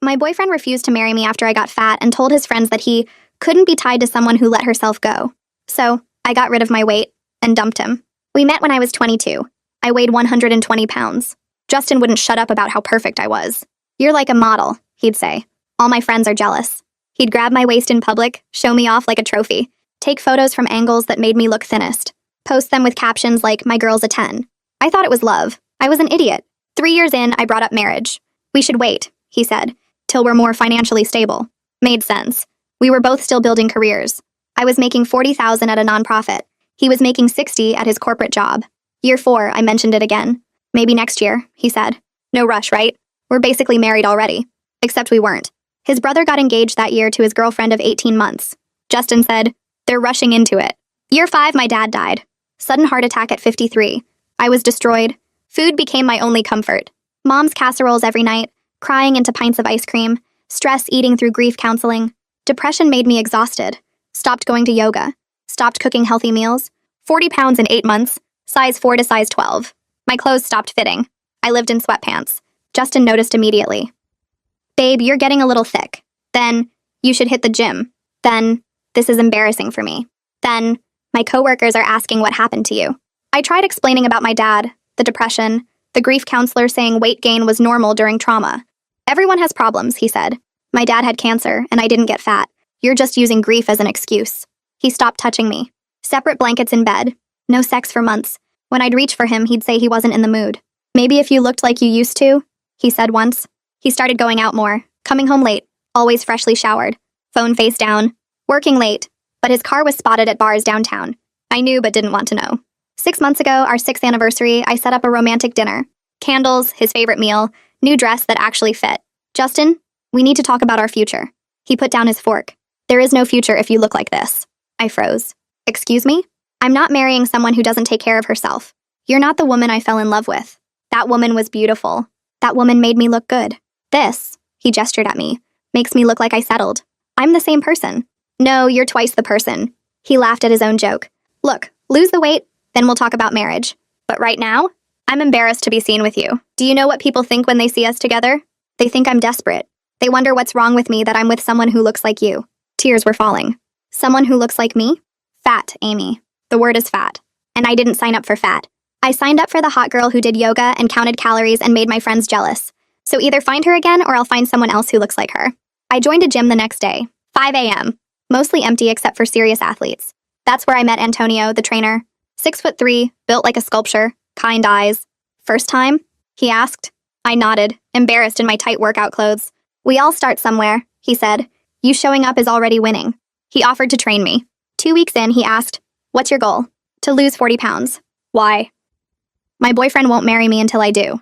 My boyfriend refused to marry me after I got fat and told his friends that he couldn't be tied to someone who let herself go. So, I got rid of my weight and dumped him. We met when I was 22. I weighed 120 pounds. Justin wouldn't shut up about how perfect I was. "You're like a model," he'd say. "All my friends are jealous." He'd grab my waist in public, show me off like a trophy, take photos from angles that made me look thinnest, post them with captions like, "My girl's a 10." I thought it was love. I was an idiot. 3 years in, I brought up marriage. "We should wait," he said, "till we're more financially stable." Made sense. We were both still building careers. I was making $40,000 at a nonprofit. He was making $60,000 at his corporate job. Year 4, I mentioned it again. "Maybe next year," he said. "No rush, right? We're basically married already." Except we weren't. His brother got engaged that year to his girlfriend of 18 months. Justin said, "They're rushing into it." Year 5, my dad died. Sudden heart attack at 53. I was destroyed. Food became my only comfort. Mom's casseroles every night, crying into pints of ice cream, stress eating through grief counseling. Depression made me exhausted. Stopped going to yoga. Stopped cooking healthy meals. 40 pounds in 8 months, size 4 to size 12. My clothes stopped fitting. I lived in sweatpants. Justin noticed immediately. "Babe, you're getting a little thick." Then, "You should hit the gym." Then, "This is embarrassing for me." Then, "My coworkers are asking what happened to you." I tried explaining about my dad, the depression, the grief counselor saying weight gain was normal during trauma. "Everyone has problems," he said. "My dad had cancer, and I didn't get fat. You're just using grief as an excuse." He stopped touching me. Separate blankets in bed. No sex for months. When I'd reach for him, he'd say he wasn't in the mood. "Maybe if you looked like you used to," he said once. He started going out more, coming home late, always freshly showered, phone face down, working late, but his car was spotted at bars downtown. I knew but didn't want to know. 6 months ago, our 6th anniversary, I set up a romantic dinner. Candles, his favorite meal, new dress that actually fit. "Justin, we need to talk about our future." He put down his fork. "There is no future if you look like this." I froze. "Excuse me? I'm not marrying someone who doesn't take care of herself. You're not the woman I fell in love with. That woman was beautiful. That woman made me look good. This," he gestured at me, "makes me look like I settled. I'm the same person." "No, you're twice the person." He laughed at his own joke. "Look, lose the weight, then we'll talk about marriage. But right now, I'm embarrassed to be seen with you. Do you know what people think when they see us together? They think I'm desperate. They wonder what's wrong with me that I'm with someone who looks like you." Tears were falling. "Someone who looks like me? Fat, Amy. The word is fat. And I didn't sign up for fat. I signed up for the hot girl who did yoga and counted calories and made my friends jealous. So either find her again or I'll find someone else who looks like her." I joined a gym the next day, 5 a.m., mostly empty except for serious athletes. That's where I met Antonio, the trainer. 6'3", built like a sculpture, kind eyes. "First time?" he asked. I nodded, embarrassed in my tight workout clothes. "We all start somewhere," he said. "You showing up is already winning." He offered to train me. 2 weeks in, he asked, "What's your goal?" "To lose 40 pounds. "Why?" "My boyfriend won't marry me until I do."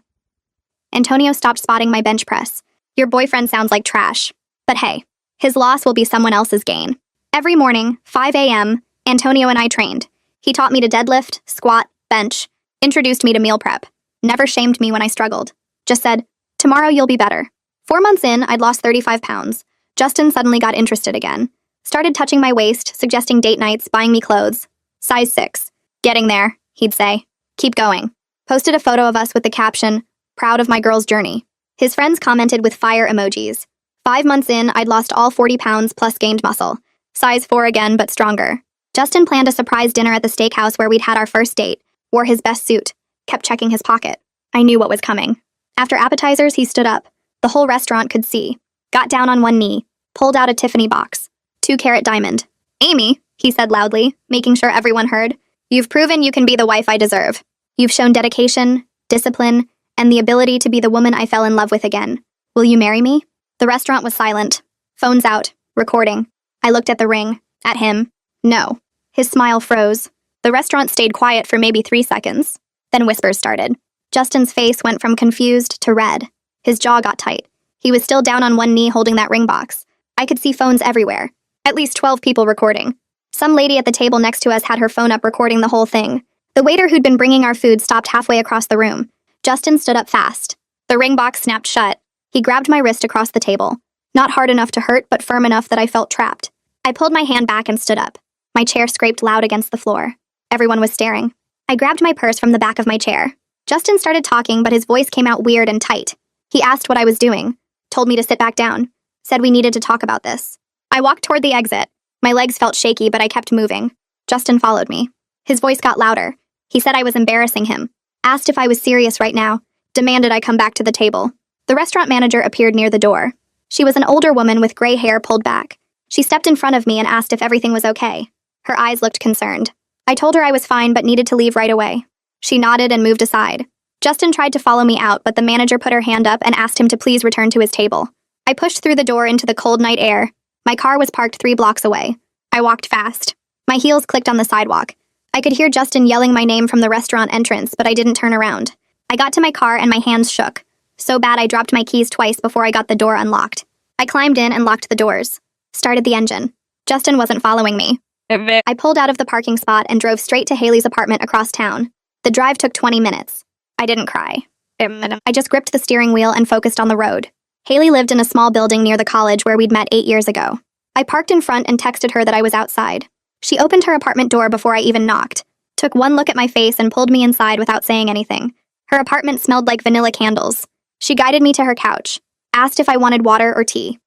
Antonio stopped spotting my bench press. "Your boyfriend sounds like trash. But hey, his loss will be someone else's gain." Every morning, 5 a.m., Antonio and I trained. He taught me to deadlift, squat, bench, introduced me to meal prep, never shamed me when I struggled. Just said, "Tomorrow you'll be better." 4 months in, I'd lost 35 pounds. Justin suddenly got interested again. Started touching my waist, suggesting date nights, buying me clothes. "Size 6. Getting there," he'd say. "Keep going." Posted a photo of us with the caption, "Proud of my girl's journey." His friends commented with fire emojis. 5 months in, I'd lost all 40 pounds plus gained muscle. Size 4 again, but stronger. Justin planned a surprise dinner at the steakhouse where we'd had our first date, wore his best suit, kept checking his pocket. I knew what was coming. After appetizers, he stood up. The whole restaurant could see. Got down on one knee, pulled out a Tiffany box. 2-carat diamond. "Amy," he said loudly, making sure everyone heard, "you've proven you can be the wife I deserve. You've shown dedication, discipline, and the ability to be the woman I fell in love with again. Will you marry me?" The restaurant was silent. Phones out, recording. I looked at the ring, at him. No. His smile froze. The restaurant stayed quiet for maybe 3 seconds. Then whispers started. Justin's face went from confused to red. His jaw got tight. He was still down on one knee holding that ring box. I could see phones everywhere. At least 12 people recording. Some lady at the table next to us had her phone up recording the whole thing. The waiter who'd been bringing our food stopped halfway across the room. Justin stood up fast. The ring box snapped shut. He grabbed my wrist across the table. Not hard enough to hurt, but firm enough that I felt trapped. I pulled my hand back and stood up. My chair scraped loud against the floor. Everyone was staring. I grabbed my purse from the back of my chair. Justin started talking, but his voice came out weird and tight. He asked what I was doing. told me to sit back down, said we needed to talk about this. I walked toward the exit. My legs felt shaky, but I kept moving. Justin followed me. His voice got louder. He said I was embarrassing him, asked if I was serious right now, demanded I come back to the table. The restaurant manager appeared near the door. She was an older woman with gray hair pulled back. She stepped in front of me and asked if everything was okay. Her eyes looked concerned. I told her I was fine but needed to leave right away. She nodded and moved aside. Justin tried to follow me out, but the manager put her hand up and asked him to please return to his table. I pushed through the door into the cold night air. My car was parked 3 blocks away. I walked fast. My heels clicked on the sidewalk. I could hear Justin yelling my name from the restaurant entrance, but I didn't turn around. I got to my car and my hands shook. So bad I dropped my keys twice before I got the door unlocked. I climbed in and locked the doors. Started the engine. Justin wasn't following me. I pulled out of the parking spot and drove straight to Haley's apartment across town. The drive took 20 minutes. I didn't cry. I just gripped the steering wheel and focused on the road. Haley lived in a small building near the college where we'd met 8 years ago. I parked in front and texted her that I was outside. She opened her apartment door before I even knocked, took one look at my face and pulled me inside without saying anything. Her apartment smelled like vanilla candles. She guided me to her couch, asked if I wanted water or tea.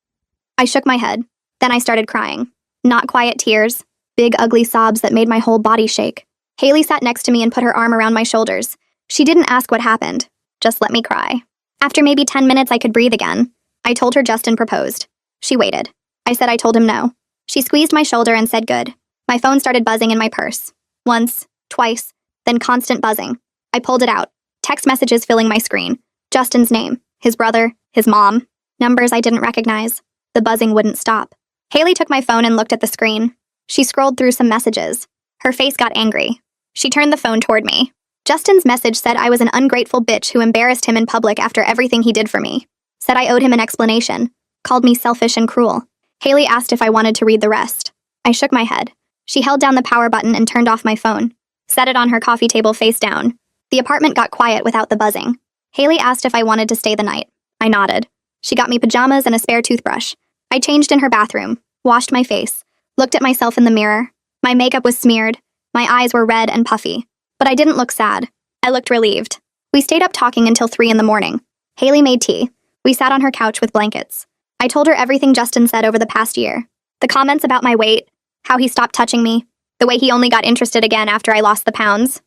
I shook my head. Then I started crying. Not quiet tears, big ugly sobs that made my whole body shake. Haley sat next to me and put her arm around my shoulders. She didn't ask what happened, just let me cry. After maybe 10 minutes I could breathe again. I told her Justin proposed. She waited. I said I told him no. She squeezed my shoulder and said good. My phone started buzzing in my purse. Once, twice, then constant buzzing. I pulled it out. Text messages filling my screen. Justin's name, his brother, his mom. Numbers I didn't recognize. The buzzing wouldn't stop. Haley took my phone and looked at the screen. She scrolled through some messages. Her face got angry. She turned the phone toward me. Justin's message said I was an ungrateful bitch who embarrassed him in public after everything he did for me. Said I owed him an explanation. Called me selfish and cruel. Haley asked if I wanted to read the rest. I shook my head. She held down the power button and turned off my phone. Set it on her coffee table face down. The apartment got quiet without the buzzing. Haley asked if I wanted to stay the night. I nodded. She got me pajamas and a spare toothbrush. I changed in her bathroom, washed my face, looked at myself in the mirror. My makeup was smeared. My eyes were red and puffy. But I didn't look sad. I looked relieved. We stayed up talking until 3 in the morning. Haley made tea. We sat on her couch with blankets. I told her everything Justin said over the past year. The comments about my weight, how he stopped touching me, the way he only got interested again after I lost the pounds.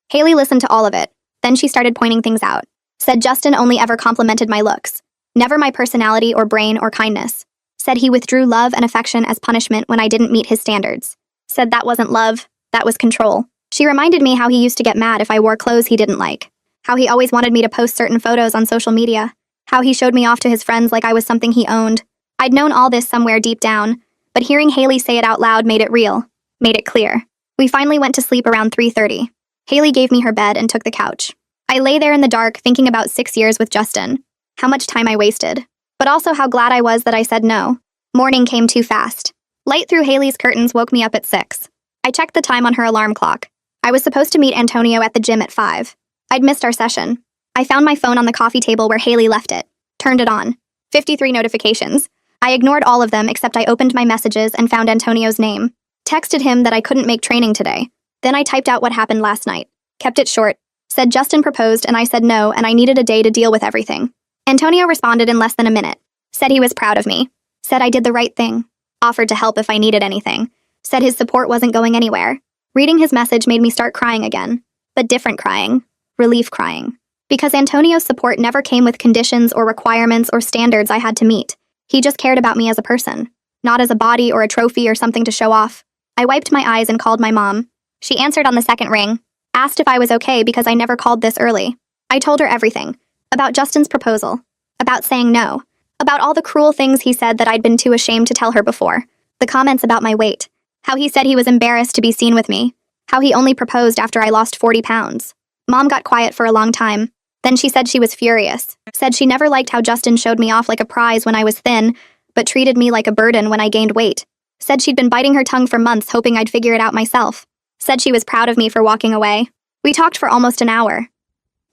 Haley listened to all of it. Then she started pointing things out. Said Justin only ever complimented my looks, never my personality or brain or kindness. Said he withdrew love and affection as punishment when I didn't meet his standards. Said that wasn't love, that was control. She reminded me how he used to get mad if I wore clothes he didn't like. How he always wanted me to post certain photos on social media. How he showed me off to his friends like I was something he owned. I'd known all this somewhere deep down, but hearing Haley say it out loud made it real, made it clear. We finally went to sleep around 3:30. Haley gave me her bed and took the couch. I lay there in the dark thinking about 6 years with Justin. How much time I wasted. But also how glad I was that I said no. Morning came too fast. Light through Haley's curtains woke me up at 6. I checked the time on her alarm clock. I was supposed to meet Antonio at the gym at 5. I'd missed our session. I found my phone on the coffee table where Haley left it. Turned it on. 53 notifications. I ignored all of them except I opened my messages and found Antonio's name. Texted him that I couldn't make training today. Then I typed out what happened last night. Kept it short. Said Justin proposed and I said no and I needed a day to deal with everything. Antonio responded in less than a minute. Said he was proud of me. Said I did the right thing. Offered to help if I needed anything. Said his support wasn't going anywhere. Reading his message made me start crying again. But different crying. Relief crying. Because Antonio's support never came with conditions or requirements or standards I had to meet. He just cared about me as a person. Not as a body or a trophy or something to show off. I wiped my eyes and called my mom. She answered on the second ring. Asked if I was okay because I never called this early. I told her everything. About Justin's proposal. About saying no. About all the cruel things he said that I'd been too ashamed to tell her before. The comments about my weight. How he said he was embarrassed to be seen with me. How he only proposed after I lost 40 pounds. Mom got quiet for a long time. Then she said she was furious. Said she never liked how Justin showed me off like a prize when I was thin, but treated me like a burden when I gained weight. Said she'd been biting her tongue for months hoping I'd figure it out myself. Said she was proud of me for walking away. We talked for almost an hour.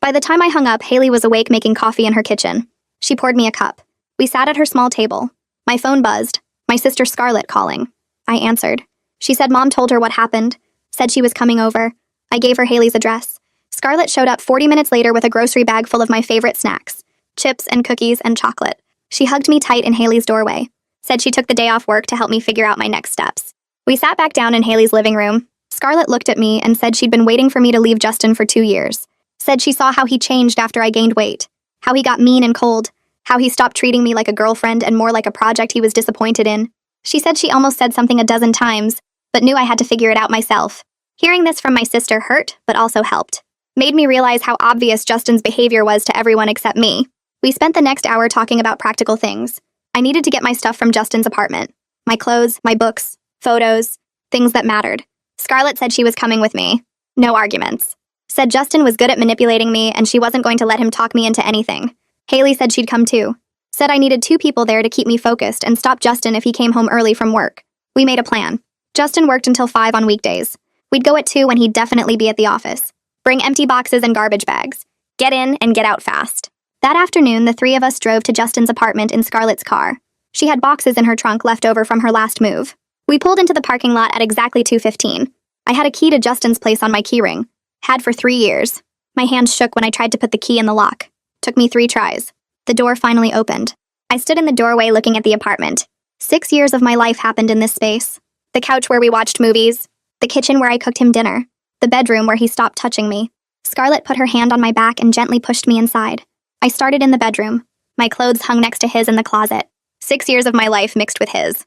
By the time I hung up, Haley was awake making coffee in her kitchen. She poured me a cup. We sat at her small table. My phone buzzed. My sister Scarlett calling. I answered. She said Mom told her what happened. Said she was coming over. I gave her Haley's address. Scarlett showed up 40 minutes later with a grocery bag full of my favorite snacks. Chips and cookies and chocolate. She hugged me tight in Haley's doorway, said she took the day off work to help me figure out my next steps. We sat back down in Haley's living room. Scarlett looked at me and said she'd been waiting for me to leave Justin for 2 years. Said she saw how he changed after I gained weight, how he got mean and cold, how he stopped treating me like a girlfriend and more like a project he was disappointed in. She said she almost said something a dozen times, but knew I had to figure it out myself. Hearing this from my sister hurt, but also helped. Made me realize how obvious Justin's behavior was to everyone except me. We spent the next hour talking about practical things. I needed to get my stuff from Justin's apartment. My clothes, my books, photos, things that mattered. Scarlett said she was coming with me. No arguments. Said Justin was good at manipulating me and she wasn't going to let him talk me into anything. Haley said she'd come too. Said I needed 2 people there to keep me focused and stop Justin if he came home early from work. We made a plan. Justin worked until 5 on weekdays. We'd go at 2 when he'd definitely be at the office. Bring empty boxes and garbage bags. Get in and get out fast. That afternoon, the 3 of us drove to Justin's apartment in Scarlett's car. She had boxes in her trunk left over from her last move. We pulled into the parking lot at exactly 2:15. I had a key to Justin's place on my keyring. Had for 3 years. My hands shook when I tried to put the key in the lock. Took me 3 tries. The door finally opened. I stood in the doorway looking at the apartment. 6 years of my life happened in this space. The couch where we watched movies. The kitchen where I cooked him dinner. The bedroom where he stopped touching me. Scarlett put her hand on my back and gently pushed me inside. I started in the bedroom. My clothes hung next to his in the closet. 6 years of my life mixed with his.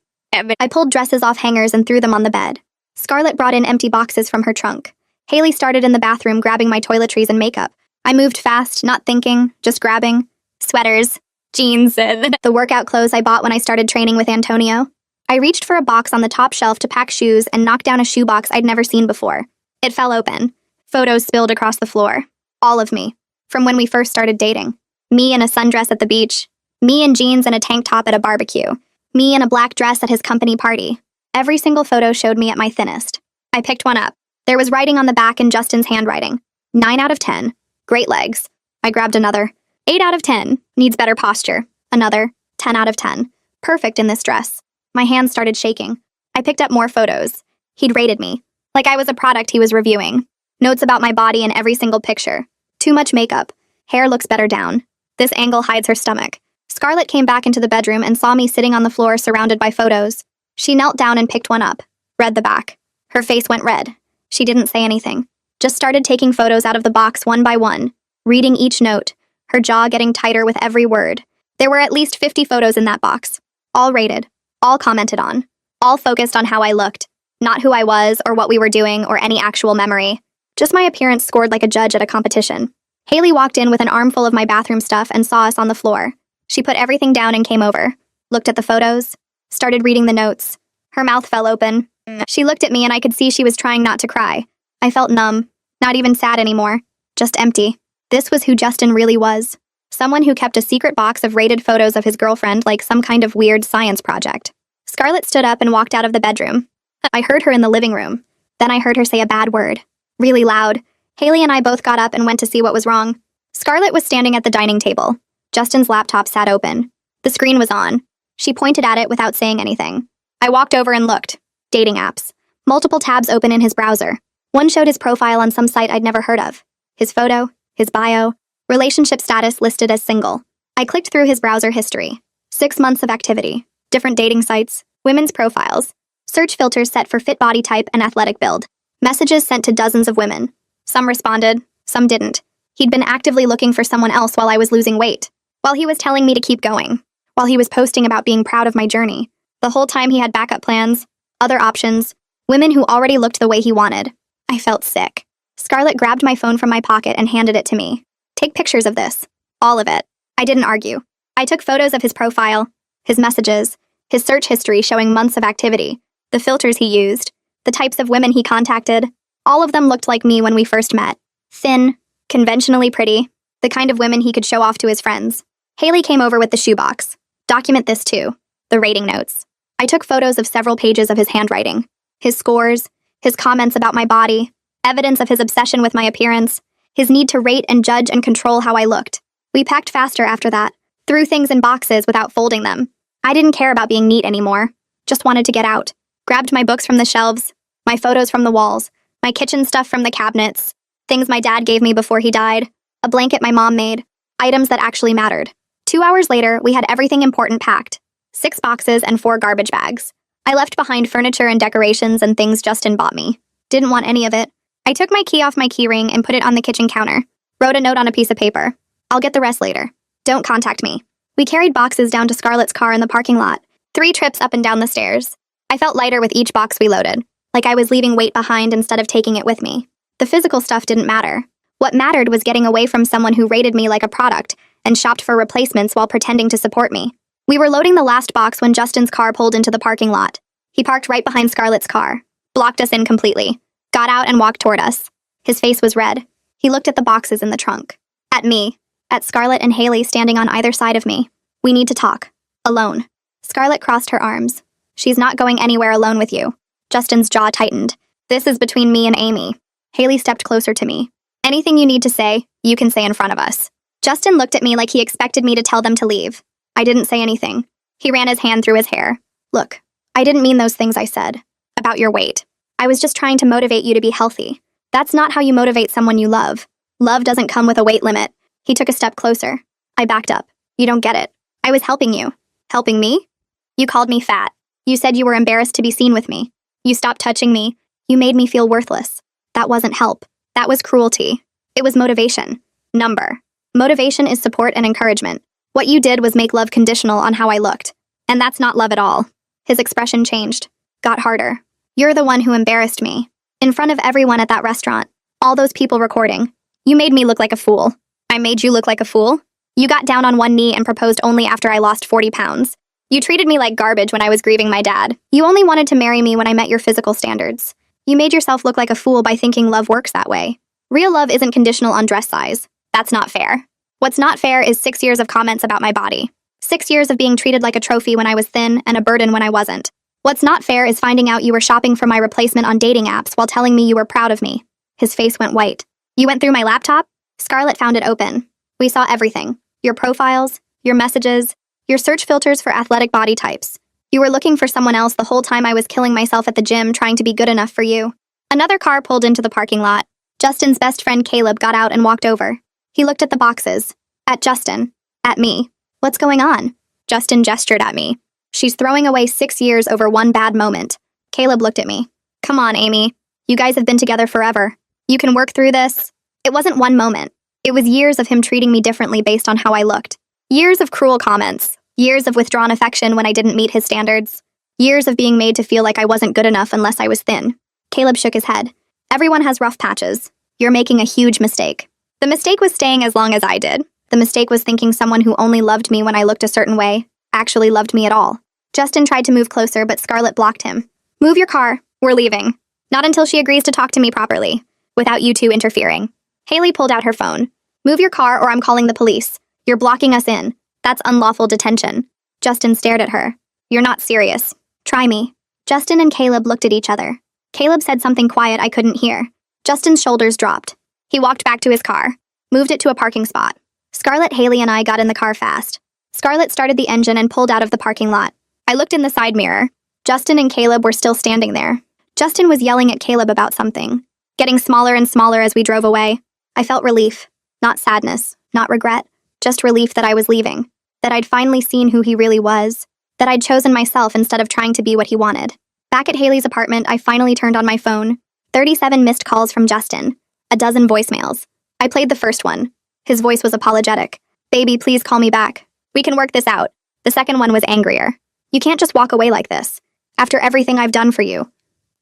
I pulled dresses off hangers and threw them on the bed. Scarlett brought in empty boxes from her trunk. Haley started in the bathroom grabbing my toiletries and makeup. I moved fast, not thinking, just grabbing. Sweaters, jeans, and the workout clothes I bought when I started training with Antonio. I reached for a box on the top shelf to pack shoes and knocked down a shoebox I'd never seen before. It fell open. Photos spilled across the floor. All of me. From when we first started dating. Me in a sundress at the beach. Me in jeans and a tank top at a barbecue. Me in a black dress at his company party. Every single photo showed me at my thinnest. I picked one up. There was writing on the back in Justin's handwriting. 9 out of 10. Great legs. I grabbed another. 8 out of 10. Needs better posture. Another. 10 out of 10. Perfect in this dress. My hands started shaking. I picked up more photos. He'd rated me. Like I was a product he was reviewing. Notes about my body in every single picture. Too much makeup. Hair looks better down. This angle hides her stomach. Scarlett came back into the bedroom and saw me sitting on the floor surrounded by photos. She knelt down and picked one up. Read the back. Her face went red. She didn't say anything. Just started taking photos out of the box one by one. Reading each note. Her jaw getting tighter with every word. There were at least 50 photos in that box. All rated. All commented on. All focused on how I looked. Not who I was or what we were doing or any actual memory. Just my appearance scored like a judge at a competition. Haley walked in with an armful of my bathroom stuff and saw us on the floor. She put everything down and came over. Looked at the photos. Started reading the notes. Her mouth fell open. She looked at me and I could see she was trying not to cry. I felt numb. Not even sad anymore. Just empty. This was who Justin really was. Someone who kept a secret box of rated photos of his girlfriend like some kind of weird science project. Scarlett stood up and walked out of the bedroom. I heard her in the living room. Then I heard her say a bad word. Really loud. Haley and I both got up and went to see what was wrong. Scarlett was standing at the dining table. Justin's laptop sat open. The screen was on. She pointed at it without saying anything. I walked over and looked. Dating apps. Multiple tabs open in his browser. One showed his profile on some site I'd never heard of. His photo, his bio, relationship status listed as single. I clicked through his browser history. 6 months of activity. Different dating sites. Women's profiles. Search filters set for fit body type and athletic build. Messages sent to dozens of women. Some responded, some didn't. He'd been actively looking for someone else while I was losing weight. While he was telling me to keep going. While he was posting about being proud of my journey. The whole time he had backup plans, other options, women who already looked the way he wanted. I felt sick. Scarlett grabbed my phone from my pocket and handed it to me. Take pictures of this. All of it. I didn't argue. I took photos of his profile, his messages, his search history showing months of activity, the filters he used, the types of women he contacted. All of them looked like me when we first met. Thin, conventionally pretty, the kind of women he could show off to his friends. Haley came over with the shoebox. Document this too. The rating notes. I took photos of several pages of his handwriting. His scores, his comments about my body, evidence of his obsession with my appearance, his need to rate and judge and control how I looked. We packed faster after that, threw things in boxes without folding them. I didn't care about being neat anymore. Just wanted to get out. Grabbed my books from the shelves, my photos from the walls, my kitchen stuff from the cabinets, things my dad gave me before he died, a blanket my mom made, items that actually mattered. 2 hours later, we had everything important packed. 6 boxes and 4 garbage bags. I left behind furniture and decorations and things Justin bought me. Didn't want any of it. I took my key off my key ring and put it on the kitchen counter. Wrote a note on a piece of paper. I'll get the rest later. Don't contact me. We carried boxes down to Scarlett's car in the parking lot. 3 trips up and down the stairs. I felt lighter with each box we loaded, like I was leaving weight behind instead of taking it with me. The physical stuff didn't matter. What mattered was getting away from someone who rated me like a product and shopped for replacements while pretending to support me. We were loading the last box when Justin's car pulled into the parking lot. He parked right behind Scarlett's car, blocked us in completely, got out and walked toward us. His face was red. He looked at the boxes in the trunk. At me. At Scarlett and Haley standing on either side of me. We need to talk. Alone. Scarlett crossed her arms. She's not going anywhere alone with you. Justin's jaw tightened. This is between me and Amy. Haley stepped closer to me. Anything you need to say, you can say in front of us. Justin looked at me like he expected me to tell them to leave. I didn't say anything. He ran his hand through his hair. Look, I didn't mean those things I said. About your weight. I was just trying to motivate you to be healthy. That's not how you motivate someone you love. Love doesn't come with a weight limit. He took a step closer. I backed up. You don't get it. I was helping you. Helping me? You called me fat. You said you were embarrassed to be seen with me. You stopped touching me. You made me feel worthless. That wasn't help. That was cruelty. It was motivation. Number. Motivation is support and encouragement. What you did was make love conditional on how I looked. And that's not love at all. His expression changed. Got harder. You're the one who embarrassed me. In front of everyone at that restaurant. All those people recording. You made me look like a fool. I made you look like a fool? You got down on one knee and proposed only after I lost 40 pounds. You treated me like garbage when I was grieving my dad. You only wanted to marry me when I met your physical standards. You made yourself look like a fool by thinking love works that way. Real love isn't conditional on dress size. That's not fair. What's not fair is 6 years of comments about my body. 6 years of being treated like a trophy when I was thin and a burden when I wasn't. What's not fair is finding out you were shopping for my replacement on dating apps while telling me you were proud of me. His face went white. You went through my laptop? Scarlett found it open. We saw everything. Your profiles, your messages, your search filters for athletic body types. You were looking for someone else the whole time I was killing myself at the gym trying to be good enough for you. Another car pulled into the parking lot. Justin's best friend Caleb got out and walked over. He looked at the boxes. At Justin. At me. What's going on? Justin gestured at me. She's throwing away 6 years over one bad moment. Caleb looked at me. Come on, Amy. You guys have been together forever. You can work through this. It wasn't one moment. It was years of him treating me differently based on how I looked. Years of cruel comments. Years of withdrawn affection when I didn't meet his standards. Years of being made to feel like I wasn't good enough unless I was thin. Caleb shook his head. Everyone has rough patches. You're making a huge mistake. The mistake was staying as long as I did. The mistake was thinking someone who only loved me when I looked a certain way actually loved me at all. Justin tried to move closer, but Scarlett blocked him. Move your car. We're leaving. Not until she agrees to talk to me properly, without you two interfering. Haley pulled out her phone. Move your car or I'm calling the police. You're blocking us in. That's unlawful detention. Justin stared at her. You're not serious. Try me. Justin and Caleb looked at each other. Caleb said something quiet I couldn't hear. Justin's shoulders dropped. He walked back to his car, moved it to a parking spot. Scarlett, Haley, and I got in the car fast. Scarlett started the engine and pulled out of the parking lot. I looked in the side mirror. Justin and Caleb were still standing there. Justin was yelling at Caleb about something, getting smaller and smaller as we drove away. I felt relief. Not sadness, not regret, just relief that I was leaving, that I'd finally seen who he really was, that I'd chosen myself instead of trying to be what he wanted. Back at Haley's apartment, I finally turned on my phone. 37 missed calls from Justin. A dozen voicemails. I played the first one. His voice was apologetic. Baby, please call me back. We can work this out. The second one was angrier. You can't just walk away like this. After everything I've done for you.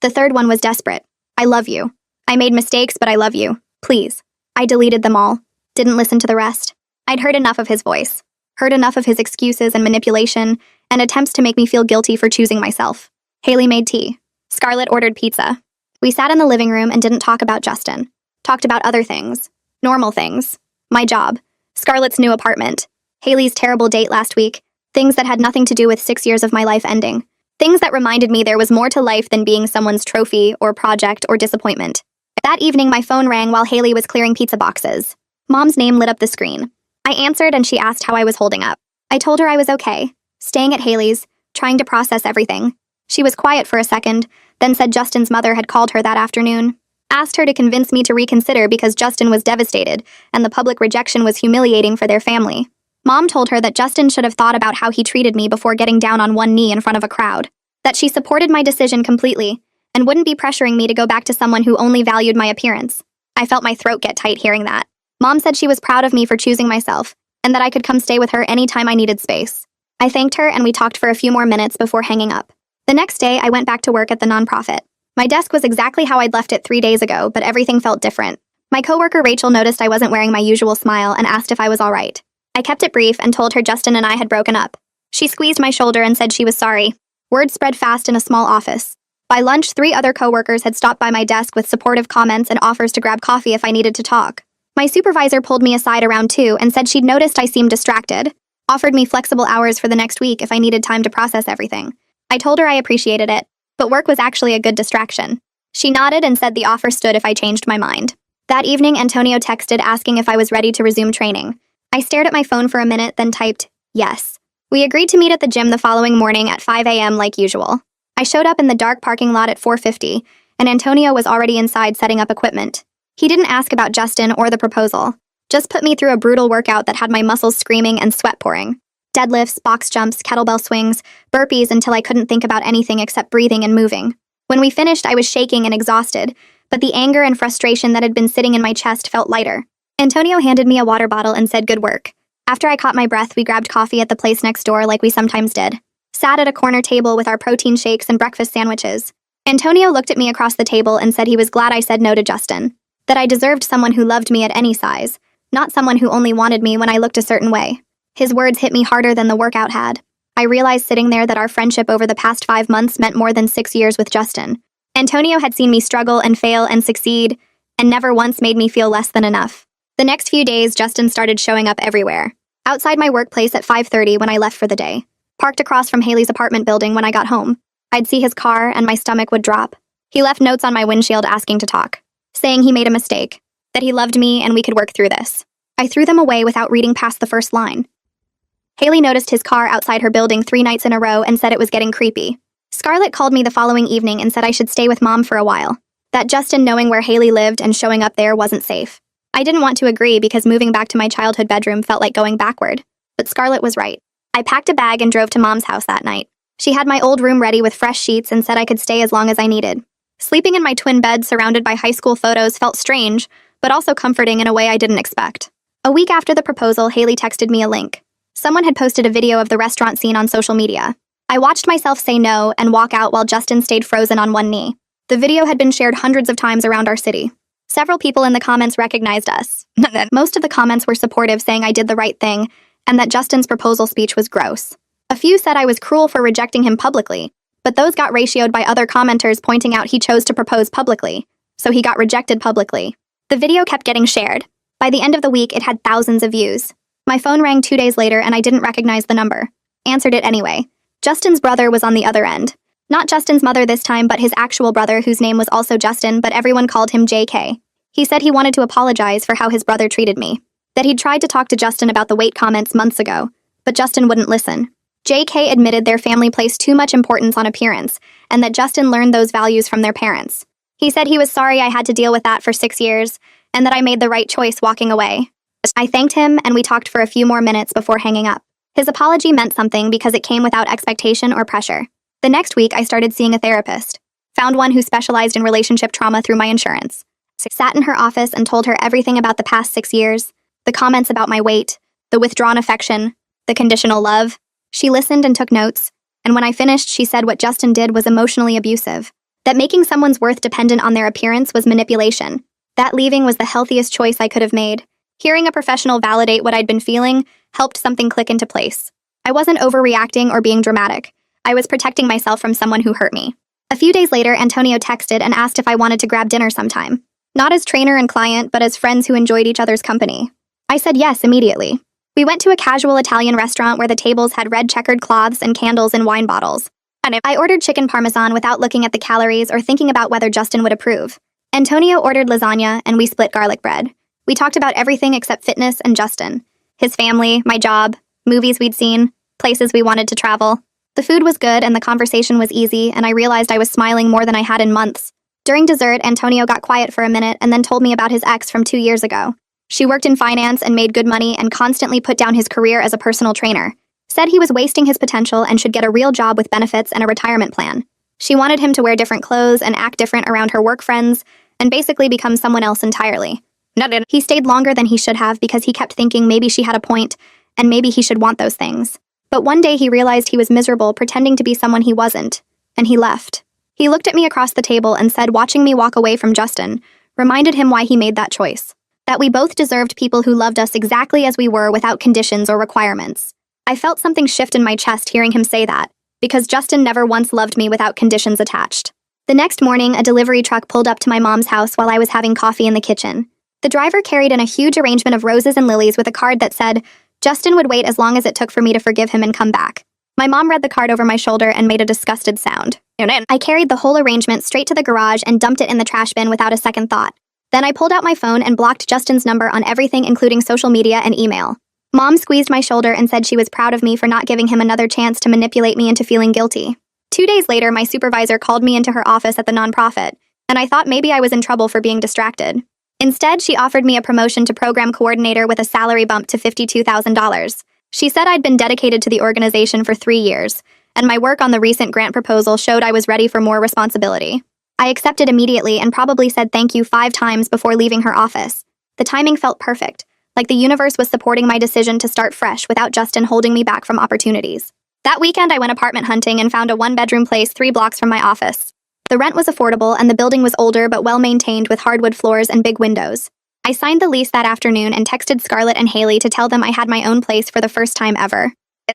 The third one was desperate. I love you. I made mistakes, but I love you. Please. I deleted them all. Didn't listen to the rest. I'd heard enough of his voice. Heard enough of his excuses and manipulation and attempts to make me feel guilty for choosing myself. Haley made tea. Scarlett ordered pizza. We sat in the living room and didn't talk about Justin. Talked about other things. Normal things. My job. Scarlett's new apartment. Haley's terrible date last week. Things that had nothing to do with 6 years of my life ending. Things that reminded me there was more to life than being someone's trophy or project or disappointment. That evening, my phone rang while Haley was clearing pizza boxes. Mom's name lit up the screen. I answered and she asked how I was holding up. I told her I was okay, staying at Haley's, trying to process everything. She was quiet for a second, then said Justin's mother had called her that afternoon. Asked her to convince me to reconsider because Justin was devastated and the public rejection was humiliating for their family. Mom told her that Justin should have thought about how he treated me before getting down on one knee in front of a crowd, that she supported my decision completely and wouldn't be pressuring me to go back to someone who only valued my appearance. I felt my throat get tight hearing that. Mom said she was proud of me for choosing myself and that I could come stay with her anytime I needed space. I thanked her and we talked for a few more minutes before hanging up. The next day, I went back to work at the nonprofit. My desk was exactly how I'd left it 3 days ago, but everything felt different. My coworker Rachel noticed I wasn't wearing my usual smile and asked if I was all right. I kept it brief and told her Justin and I had broken up. She squeezed my shoulder and said she was sorry. Word spread fast in a small office. By lunch, 3 other coworkers had stopped by my desk with supportive comments and offers to grab coffee if I needed to talk. My supervisor pulled me aside around 2 and said she'd noticed I seemed distracted, offered me flexible hours for the next week if I needed time to process everything. I told her I appreciated it, but work was actually a good distraction. She nodded and said the offer stood if I changed my mind. That evening, Antonio texted asking if I was ready to resume training. I stared at my phone for a minute, then typed, yes. We agreed to meet at the gym the following morning at 5 a.m. like usual. I showed up in the dark parking lot at 4:50, and Antonio was already inside setting up equipment. He didn't ask about Justin or the proposal, just put me through a brutal workout that had my muscles screaming and sweat pouring. Deadlifts, box jumps, kettlebell swings, burpees until I couldn't think about anything except breathing and moving. When we finished, I was shaking and exhausted, but the anger and frustration that had been sitting in my chest felt lighter. Antonio handed me a water bottle and said good work. After I caught my breath, we grabbed coffee at the place next door like we sometimes did. Sat at a corner table with our protein shakes and breakfast sandwiches. Antonio looked at me across the table and said he was glad I said no to Justin. That I deserved someone who loved me at any size, not someone who only wanted me when I looked a certain way. His words hit me harder than the workout had. I realized sitting there that our friendship over the past 5 months meant more than 6 years with Justin. Antonio had seen me struggle and fail and succeed, and never once made me feel less than enough. The next few days, Justin started showing up everywhere. Outside my workplace at 5:30 when I left for the day. Parked across from Haley's apartment building when I got home. I'd see his car and my stomach would drop. He left notes on my windshield asking to talk, saying he made a mistake, that he loved me and we could work through this. I threw them away without reading past the first line. Haley noticed his car outside her building 3 nights in a row and said it was getting creepy. Scarlett called me the following evening and said I should stay with Mom for a while. That Justin knowing where Haley lived and showing up there wasn't safe. I didn't want to agree because moving back to my childhood bedroom felt like going backward. But Scarlett was right. I packed a bag and drove to Mom's house that night. She had my old room ready with fresh sheets and said I could stay as long as I needed. Sleeping in my twin bed surrounded by high school photos felt strange, but also comforting in a way I didn't expect. A week after the proposal, Haley texted me a link. Someone had posted a video of the restaurant scene on social media. I watched myself say no and walk out while Justin stayed frozen on one knee. The video had been shared hundreds of times around our city. Several people in the comments recognized us. Most of the comments were supportive, saying I did the right thing and that Justin's proposal speech was gross. A few said I was cruel for rejecting him publicly, but those got ratioed by other commenters pointing out he chose to propose publicly, so he got rejected publicly. The video kept getting shared. By the end of the week, it had thousands of views. My phone rang 2 days later and I didn't recognize the number. Answered it anyway. Justin's brother was on the other end. Not Justin's mother this time, but his actual brother, whose name was also Justin, but everyone called him JK. He said he wanted to apologize for how his brother treated me. That he'd tried to talk to Justin about the weight comments months ago, but Justin wouldn't listen. JK admitted their family placed too much importance on appearance, and that Justin learned those values from their parents. He said he was sorry I had to deal with that for 6 years, and that I made the right choice walking away. I thanked him, and we talked for a few more minutes before hanging up. His apology meant something because it came without expectation or pressure. The next week, I started seeing a therapist. Found one who specialized in relationship trauma through my insurance. Sat in her office and told her everything about the past 6 years, the comments about my weight, the withdrawn affection, the conditional love. She listened and took notes, and when I finished, she said what Justin did was emotionally abusive. That making someone's worth dependent on their appearance was manipulation. That leaving was the healthiest choice I could have made. Hearing a professional validate what I'd been feeling helped something click into place. I wasn't overreacting or being dramatic. I was protecting myself from someone who hurt me. A few days later, Antonio texted and asked if I wanted to grab dinner sometime. Not as trainer and client, but as friends who enjoyed each other's company. I said yes immediately. We went to a casual Italian restaurant where the tables had red checkered cloths and candles in wine bottles. I ordered chicken parmesan without looking at the calories or thinking about whether Justin would approve. Antonio ordered lasagna and we split garlic bread. We talked about everything except fitness and Justin. His family, my job, movies we'd seen, places we wanted to travel. The food was good and the conversation was easy, and I realized I was smiling more than I had in months. During dessert, Antonio got quiet for a minute and then told me about his ex from 2 years ago. She worked in finance and made good money and constantly put down his career as a personal trainer. Said he was wasting his potential and should get a real job with benefits and a retirement plan. She wanted him to wear different clothes and act different around her work friends and basically become someone else entirely. He stayed longer than he should have because he kept thinking maybe she had a point and maybe he should want those things. But one day he realized he was miserable pretending to be someone he wasn't, and he left. He looked at me across the table and said watching me walk away from Justin reminded him why he made that choice. That we both deserved people who loved us exactly as we were without conditions or requirements. I felt something shift in my chest hearing him say that, because Justin never once loved me without conditions attached. The next morning, a delivery truck pulled up to my mom's house while I was having coffee in the kitchen. The driver carried in a huge arrangement of roses and lilies with a card that said, Justin would wait as long as it took for me to forgive him and come back. My mom read the card over my shoulder and made a disgusted sound. I carried the whole arrangement straight to the garage and dumped it in the trash bin without a second thought. Then I pulled out my phone and blocked Justin's number on everything including social media and email. Mom squeezed my shoulder and said she was proud of me for not giving him another chance to manipulate me into feeling guilty. 2 days later, my supervisor called me into her office at the nonprofit, and I thought maybe I was in trouble for being distracted. Instead, she offered me a promotion to program coordinator with a salary bump to $52,000. She said I'd been dedicated to the organization for 3 years, and my work on the recent grant proposal showed I was ready for more responsibility. I accepted immediately and probably said thank you 5 times before leaving her office. The timing felt perfect, like the universe was supporting my decision to start fresh without Justin holding me back from opportunities. That weekend, I went apartment hunting and found a 1-bedroom place 3 blocks from my office. The rent was affordable and the building was older but well-maintained with hardwood floors and big windows. I signed the lease that afternoon and texted Scarlett and Haley to tell them I had my own place for the first time ever.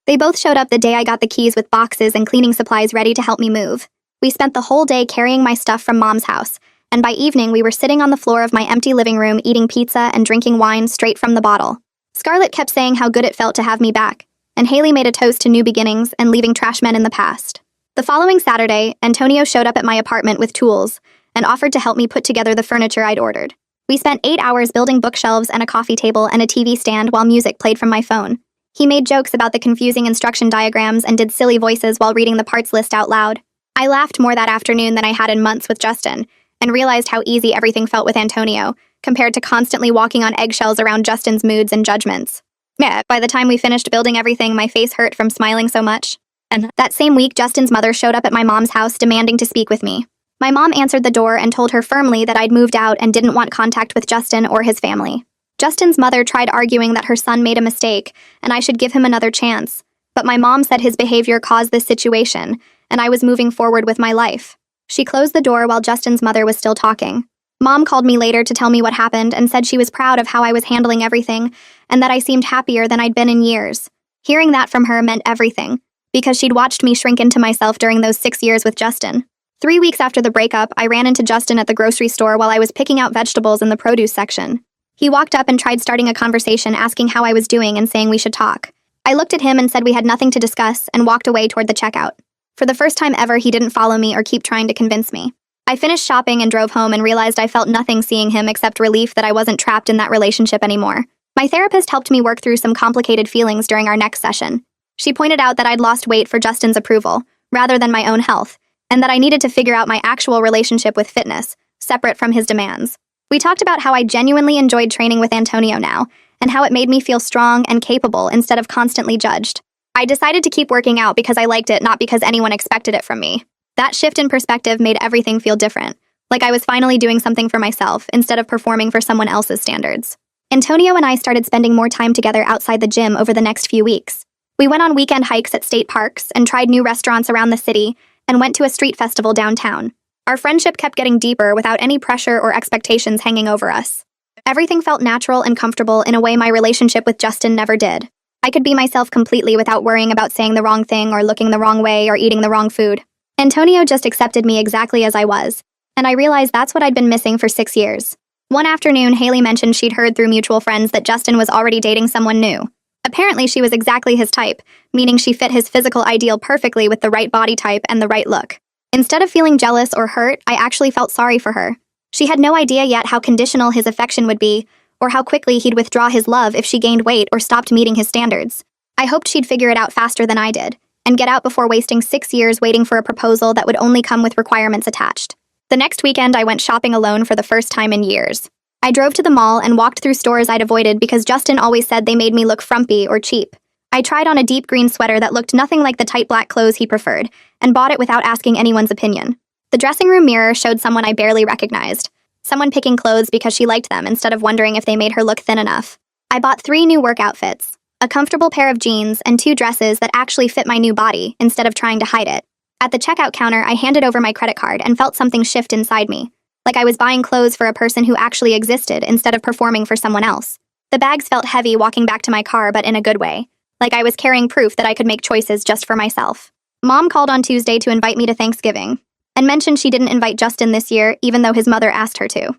They both showed up the day I got the keys with boxes and cleaning supplies ready to help me move. We spent the whole day carrying my stuff from Mom's house, and by evening we were sitting on the floor of my empty living room eating pizza and drinking wine straight from the bottle. Scarlett kept saying how good it felt to have me back, and Haley made a toast to new beginnings and leaving trash men in the past. The following Saturday, Antonio showed up at my apartment with tools and offered to help me put together the furniture I'd ordered. We spent 8 hours building bookshelves and a coffee table and a TV stand while music played from my phone. He made jokes about the confusing instruction diagrams and did silly voices while reading the parts list out loud. I laughed more that afternoon than I had in months with Justin, and realized how easy everything felt with Antonio, compared to constantly walking on eggshells around Justin's moods and judgments. By the time we finished building everything, my face hurt from smiling so much. And that same week, Justin's mother showed up at my mom's house demanding to speak with me. My mom answered the door and told her firmly that I'd moved out and didn't want contact with Justin or his family. Justin's mother tried arguing that her son made a mistake and I should give him another chance, but my mom said his behavior caused this situation, and I was moving forward with my life. She closed the door while Justin's mother was still talking. Mom called me later to tell me what happened and said she was proud of how I was handling everything and that I seemed happier than I'd been in years. Hearing that from her meant everything, because she'd watched me shrink into myself during those 6 years with Justin. 3 weeks after the breakup, I ran into Justin at the grocery store while I was picking out vegetables in the produce section. He walked up and tried starting a conversation asking how I was doing and saying we should talk. I looked at him and said we had nothing to discuss and walked away toward the checkout. For the first time ever, he didn't follow me or keep trying to convince me. I finished shopping and drove home and realized I felt nothing seeing him except relief that I wasn't trapped in that relationship anymore. My therapist helped me work through some complicated feelings during our next session. She pointed out that I'd lost weight for Justin's approval, rather than my own health, and that I needed to figure out my actual relationship with fitness, separate from his demands. We talked about how I genuinely enjoyed training with Antonio now, and how it made me feel strong and capable instead of constantly judged. I decided to keep working out because I liked it, not because anyone expected it from me. That shift in perspective made everything feel different, like I was finally doing something for myself instead of performing for someone else's standards. Antonio and I started spending more time together outside the gym over the next few weeks. We went on weekend hikes at state parks and tried new restaurants around the city and went to a street festival downtown. Our friendship kept getting deeper without any pressure or expectations hanging over us. Everything felt natural and comfortable in a way my relationship with Justin never did. I could be myself completely without worrying about saying the wrong thing or looking the wrong way or eating the wrong food. Antonio just accepted me exactly as I was, and I realized that's what I'd been missing for 6 years. One afternoon, Haley mentioned she'd heard through mutual friends that Justin was already dating someone new. Apparently, she was exactly his type, meaning she fit his physical ideal perfectly with the right body type and the right look. Instead of feeling jealous or hurt, I actually felt sorry for her. She had no idea yet how conditional his affection would be, or how quickly he'd withdraw his love if she gained weight or stopped meeting his standards. I hoped she'd figure it out faster than I did, and get out before wasting 6 years waiting for a proposal that would only come with requirements attached. The next weekend, I went shopping alone for the first time in years. I drove to the mall and walked through stores I'd avoided because Justin always said they made me look frumpy or cheap. I tried on a deep green sweater that looked nothing like the tight black clothes he preferred, and bought it without asking anyone's opinion. The dressing room mirror showed someone I barely recognized. Someone picking clothes because she liked them instead of wondering if they made her look thin enough. I bought 3 new work outfits, a comfortable pair of jeans and 2 dresses that actually fit my new body instead of trying to hide it. At the checkout counter, I handed over my credit card and felt something shift inside me, like I was buying clothes for a person who actually existed instead of performing for someone else. The bags felt heavy walking back to my car, but in a good way, like I was carrying proof that I could make choices just for myself. Mom called on Tuesday to invite me to Thanksgiving, and mentioned she didn't invite Justin this year even though his mother asked her to.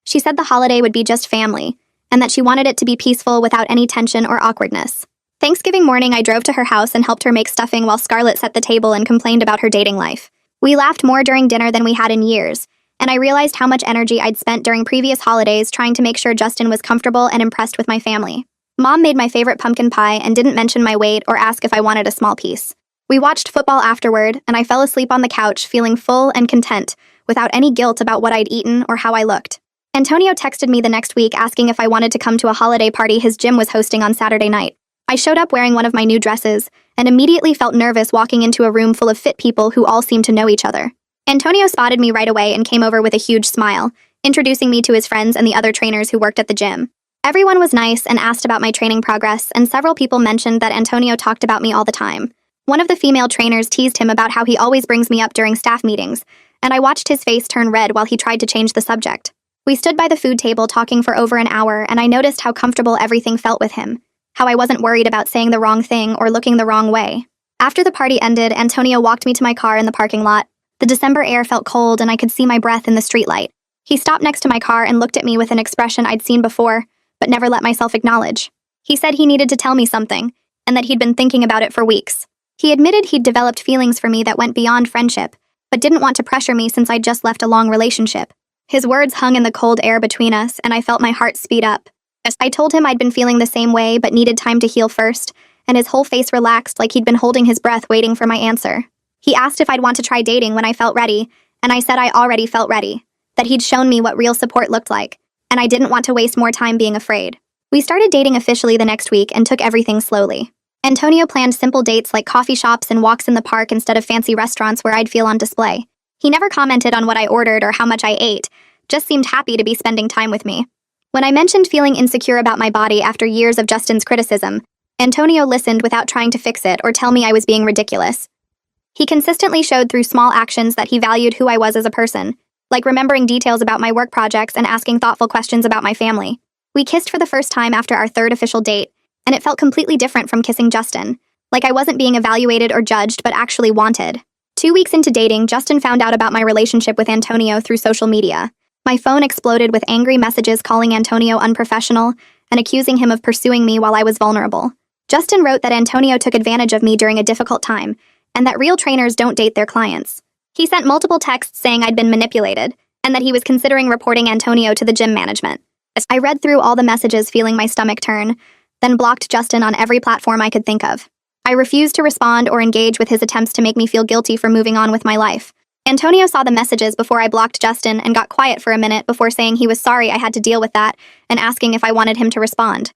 She said the holiday would be just family, and that she wanted it to be peaceful without any tension or awkwardness. Thanksgiving morning, I drove to her house and helped her make stuffing while Scarlett set the table and complained about her dating life. We laughed more during dinner than we had in years, and I realized how much energy I'd spent during previous holidays trying to make sure Justin was comfortable and impressed with my family. Mom made my favorite pumpkin pie and didn't mention my weight or ask if I wanted a small piece. We watched football afterward, and I fell asleep on the couch feeling full and content, without any guilt about what I'd eaten or how I looked. Antonio texted me the next week asking if I wanted to come to a holiday party his gym was hosting on Saturday night. I showed up wearing one of my new dresses, and immediately felt nervous walking into a room full of fit people who all seemed to know each other. Antonio spotted me right away and came over with a huge smile, introducing me to his friends and the other trainers who worked at the gym. Everyone was nice and asked about my training progress, and several people mentioned that Antonio talked about me all the time. One of the female trainers teased him about how he always brings me up during staff meetings, and I watched his face turn red while he tried to change the subject. We stood by the food table talking for over an hour, and I noticed how comfortable everything felt with him, how I wasn't worried about saying the wrong thing or looking the wrong way. After the party ended, Antonio walked me to my car in the parking lot. The December air felt cold and I could see my breath in the streetlight. He stopped next to my car and looked at me with an expression I'd seen before, but never let myself acknowledge. He said he needed to tell me something, and that he'd been thinking about it for weeks. He admitted he'd developed feelings for me that went beyond friendship, but didn't want to pressure me since I'd just left a long relationship. His words hung in the cold air between us, and I felt my heart speed up. I told him I'd been feeling the same way but needed time to heal first, and his whole face relaxed like he'd been holding his breath waiting for my answer. He asked if I'd want to try dating when I felt ready, and I said I already felt ready, that he'd shown me what real support looked like, and I didn't want to waste more time being afraid. We started dating officially the next week and took everything slowly. Antonio planned simple dates like coffee shops and walks in the park instead of fancy restaurants where I'd feel on display. He never commented on what I ordered or how much I ate, just seemed happy to be spending time with me. When I mentioned feeling insecure about my body after years of Justin's criticism, Antonio listened without trying to fix it or tell me I was being ridiculous. He consistently showed through small actions that he valued who I was as a person, like remembering details about my work projects and asking thoughtful questions about my family. We kissed for the first time after our 3rd official date, and it felt completely different from kissing Justin, like I wasn't being evaluated or judged but actually wanted. 2 weeks into dating, Justin found out about my relationship with Antonio through social media. My phone exploded with angry messages calling Antonio unprofessional and accusing him of pursuing me while I was vulnerable. Justin wrote that Antonio took advantage of me during a difficult time, and that real trainers don't date their clients. He sent multiple texts saying I'd been manipulated, and that he was considering reporting Antonio to the gym management. I read through all the messages feeling my stomach turn, then blocked Justin on every platform I could think of. I refused to respond or engage with his attempts to make me feel guilty for moving on with my life. Antonio saw the messages before I blocked Justin and got quiet for a minute before saying he was sorry I had to deal with that and asking if I wanted him to respond.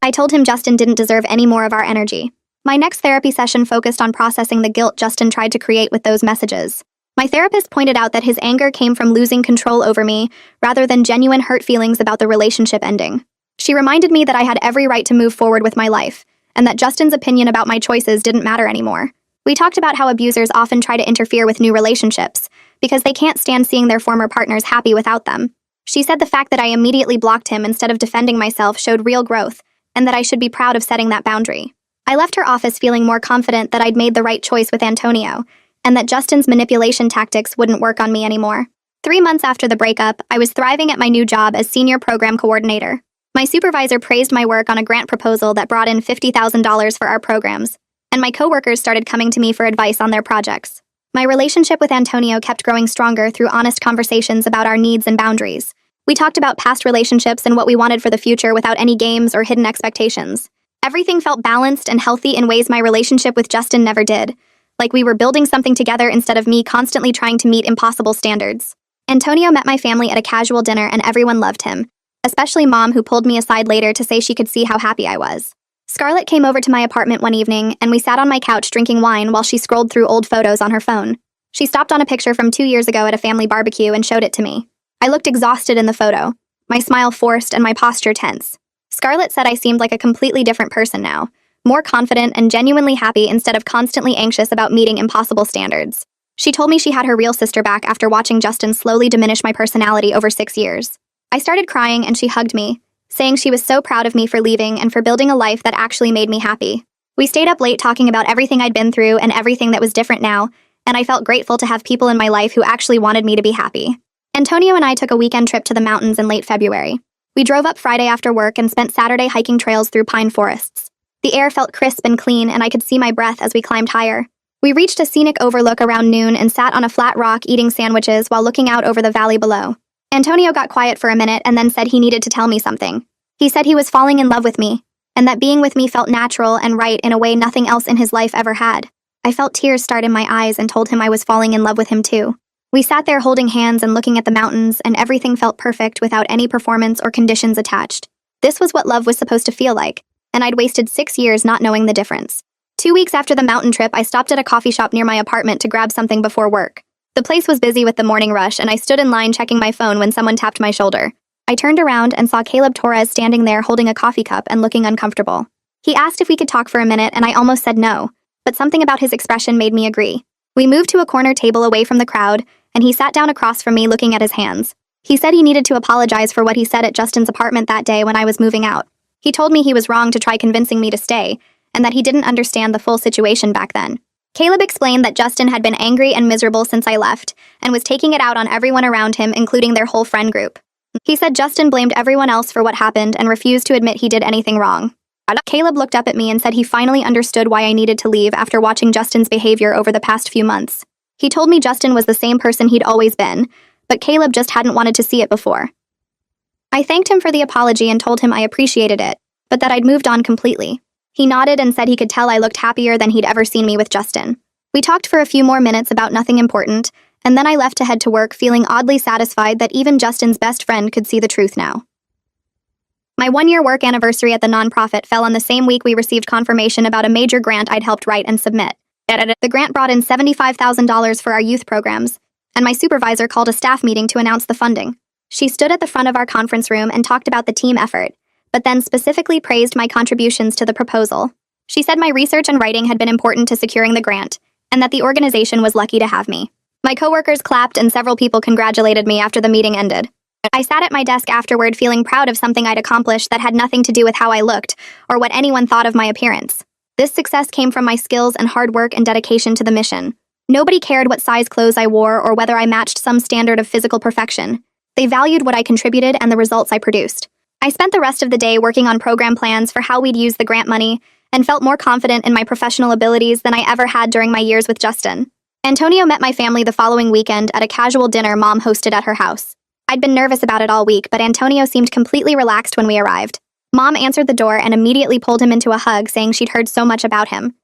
I told him Justin didn't deserve any more of our energy. My next therapy session focused on processing the guilt Justin tried to create with those messages. My therapist pointed out that his anger came from losing control over me rather than genuine hurt feelings about the relationship ending. She reminded me that I had every right to move forward with my life, and that Justin's opinion about my choices didn't matter anymore. We talked about how abusers often try to interfere with new relationships because they can't stand seeing their former partners happy without them. She said the fact that I immediately blocked him instead of defending myself showed real growth, and that I should be proud of setting that boundary. I left her office feeling more confident that I'd made the right choice with Antonio, and that Justin's manipulation tactics wouldn't work on me anymore. 3 months after the breakup, I was thriving at my new job as senior program coordinator. My supervisor praised my work on a grant proposal that brought in $50,000 for our programs, and my coworkers started coming to me for advice on their projects. My relationship with Antonio kept growing stronger through honest conversations about our needs and boundaries. We talked about past relationships and what we wanted for the future without any games or hidden expectations. Everything felt balanced and healthy in ways my relationship with Justin never did, like we were building something together instead of me constantly trying to meet impossible standards. Antonio met my family at a casual dinner and everyone loved him, especially Mom, who pulled me aside later to say she could see how happy I was. Scarlett came over to my apartment one evening, and we sat on my couch drinking wine while she scrolled through old photos on her phone. She stopped on a picture from 2 years ago at a family barbecue and showed it to me. I looked exhausted in the photo, my smile forced and my posture tense. Scarlett said I seemed like a completely different person now, more confident and genuinely happy instead of constantly anxious about meeting impossible standards. She told me she had her real sister back after watching Justin slowly diminish my personality over 6 years. I started crying and she hugged me, saying she was so proud of me for leaving and for building a life that actually made me happy. We stayed up late talking about everything I'd been through and everything that was different now, and I felt grateful to have people in my life who actually wanted me to be happy. Antonio and I took a weekend trip to the mountains in late February. We drove up Friday after work and spent Saturday hiking trails through pine forests. The air felt crisp and clean, and I could see my breath as we climbed higher. We reached a scenic overlook around noon and sat on a flat rock eating sandwiches while looking out over the valley below. Antonio got quiet for a minute and then said he needed to tell me something. He said he was falling in love with me, and that being with me felt natural and right in a way nothing else in his life ever had. I felt tears start in my eyes and told him I was falling in love with him too. We sat there holding hands and looking at the mountains, and everything felt perfect without any performance or conditions attached. This was what love was supposed to feel like, and I'd wasted 6 years not knowing the difference. 2 weeks after the mountain trip, I stopped at a coffee shop near my apartment to grab something before work. The place was busy with the morning rush, and I stood in line checking my phone when someone tapped my shoulder. I turned around and saw Caleb Torres standing there holding a coffee cup and looking uncomfortable. He asked if we could talk for a minute, and I almost said no, but something about his expression made me agree. We moved to a corner table away from the crowd, and he sat down across from me looking at his hands. He said he needed to apologize for what he said at Justin's apartment that day when I was moving out. He told me he was wrong to try convincing me to stay, and that he didn't understand the full situation back then. Caleb explained that Justin had been angry and miserable since I left, and was taking it out on everyone around him, including their whole friend group. He said Justin blamed everyone else for what happened and refused to admit he did anything wrong. Caleb looked up at me and said he finally understood why I needed to leave after watching Justin's behavior over the past few months. He told me Justin was the same person he'd always been, but Caleb just hadn't wanted to see it before. I thanked him for the apology and told him I appreciated it, but that I'd moved on completely. He nodded and said he could tell I looked happier than he'd ever seen me with Justin. We talked for a few more minutes about nothing important, and then I left to head to work feeling oddly satisfied that even Justin's best friend could see the truth now. My 1-year work anniversary at the nonprofit fell on the same week we received confirmation about a major grant I'd helped write and submit. The grant brought in $75,000 for our youth programs, and my supervisor called a staff meeting to announce the funding. She stood at the front of our conference room and talked about the team effort, but then specifically praised my contributions to the proposal. She said my research and writing had been important to securing the grant, and that the organization was lucky to have me. My coworkers clapped and several people congratulated me after the meeting ended. I sat at my desk afterward feeling proud of something I'd accomplished that had nothing to do with how I looked or what anyone thought of my appearance. This success came from my skills and hard work and dedication to the mission. Nobody cared what size clothes I wore or whether I matched some standard of physical perfection. They valued what I contributed and the results I produced. I spent the rest of the day working on program plans for how we'd use the grant money and felt more confident in my professional abilities than I ever had during my years with Justin. Antonio met my family the following weekend at a casual dinner Mom hosted at her house. I'd been nervous about it all week, but Antonio seemed completely relaxed when we arrived. Mom answered the door and immediately pulled him into a hug, saying she'd heard so much about him.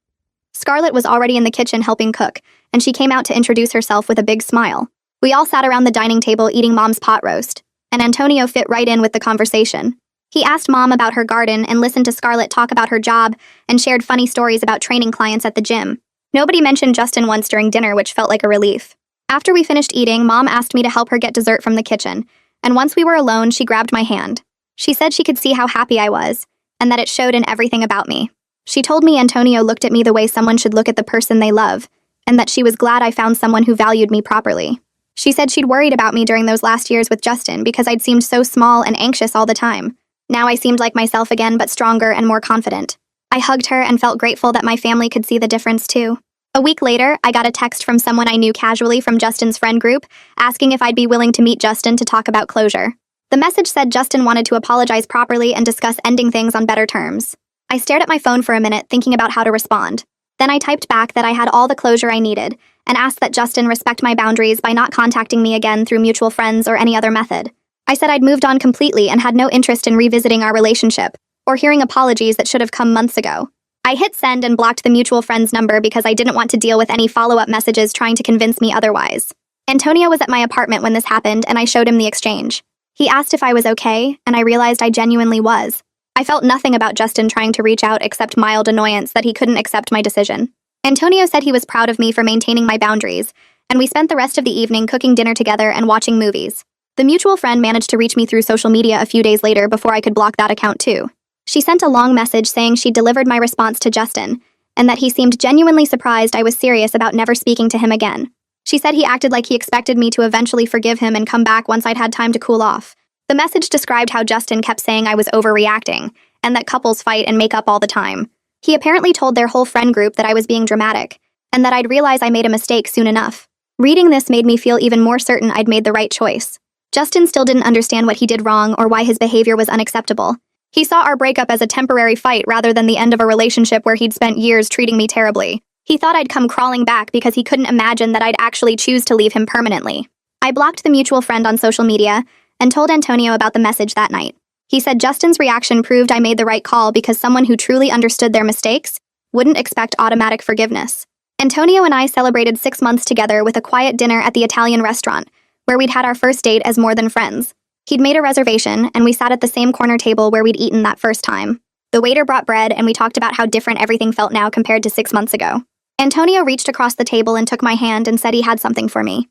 Scarlett was already in the kitchen helping cook, and she came out to introduce herself with a big smile. We all sat around the dining table eating Mom's pot roast, and Antonio fit right in with the conversation. He asked Mom about her garden and listened to Scarlett talk about her job and shared funny stories about training clients at the gym. Nobody mentioned Justin once during dinner, which felt like a relief. After we finished eating, Mom asked me to help her get dessert from the kitchen, and once we were alone, she grabbed my hand. She said she could see how happy I was, and that it showed in everything about me. She told me Antonio looked at me the way someone should look at the person they love, and that she was glad I found someone who valued me properly. She said she'd worried about me during those last years with Justin because I'd seemed so small and anxious all the time. Now I seemed like myself again, but stronger and more confident. I hugged her and felt grateful that my family could see the difference too. A week later, I got a text from someone I knew casually from Justin's friend group, asking if I'd be willing to meet Justin to talk about closure. The message said Justin wanted to apologize properly and discuss ending things on better terms. I stared at my phone for a minute, thinking about how to respond. Then I typed back that I had all the closure I needed, and asked that Justin respect my boundaries by not contacting me again through mutual friends or any other method. I said I'd moved on completely and had no interest in revisiting our relationship, or hearing apologies that should have come months ago. I hit send and blocked the mutual friend's number because I didn't want to deal with any follow-up messages trying to convince me otherwise. Antonio was at my apartment when this happened, and I showed him the exchange. He asked if I was okay, and I realized I genuinely was. I felt nothing about Justin trying to reach out except mild annoyance that he couldn't accept my decision. Antonio said he was proud of me for maintaining my boundaries, and we spent the rest of the evening cooking dinner together and watching movies. The mutual friend managed to reach me through social media a few days later before I could block that account too. She sent a long message saying she'd delivered my response to Justin, and that he seemed genuinely surprised I was serious about never speaking to him again. She said he acted like he expected me to eventually forgive him and come back once I'd had time to cool off. The message described how Justin kept saying I was overreacting, and that couples fight and make up all the time. He apparently told their whole friend group that I was being dramatic, and that I'd realize I made a mistake soon enough. Reading this made me feel even more certain I'd made the right choice. Justin still didn't understand what he did wrong or why his behavior was unacceptable. He saw our breakup as a temporary fight rather than the end of a relationship where he'd spent years treating me terribly. He thought I'd come crawling back because he couldn't imagine that I'd actually choose to leave him permanently. I blocked the mutual friend on social media and told Antonio about the message that night. He said Justin's reaction proved I made the right call because someone who truly understood their mistakes wouldn't expect automatic forgiveness. Antonio and I celebrated 6 months together with a quiet dinner at the Italian restaurant, where we'd had our first date as more than friends. He'd made a reservation, and we sat at the same corner table where we'd eaten that first time. The waiter brought bread, and we talked about how different everything felt now compared to 6 months ago. Antonio reached across the table and took my hand and said he had something for me.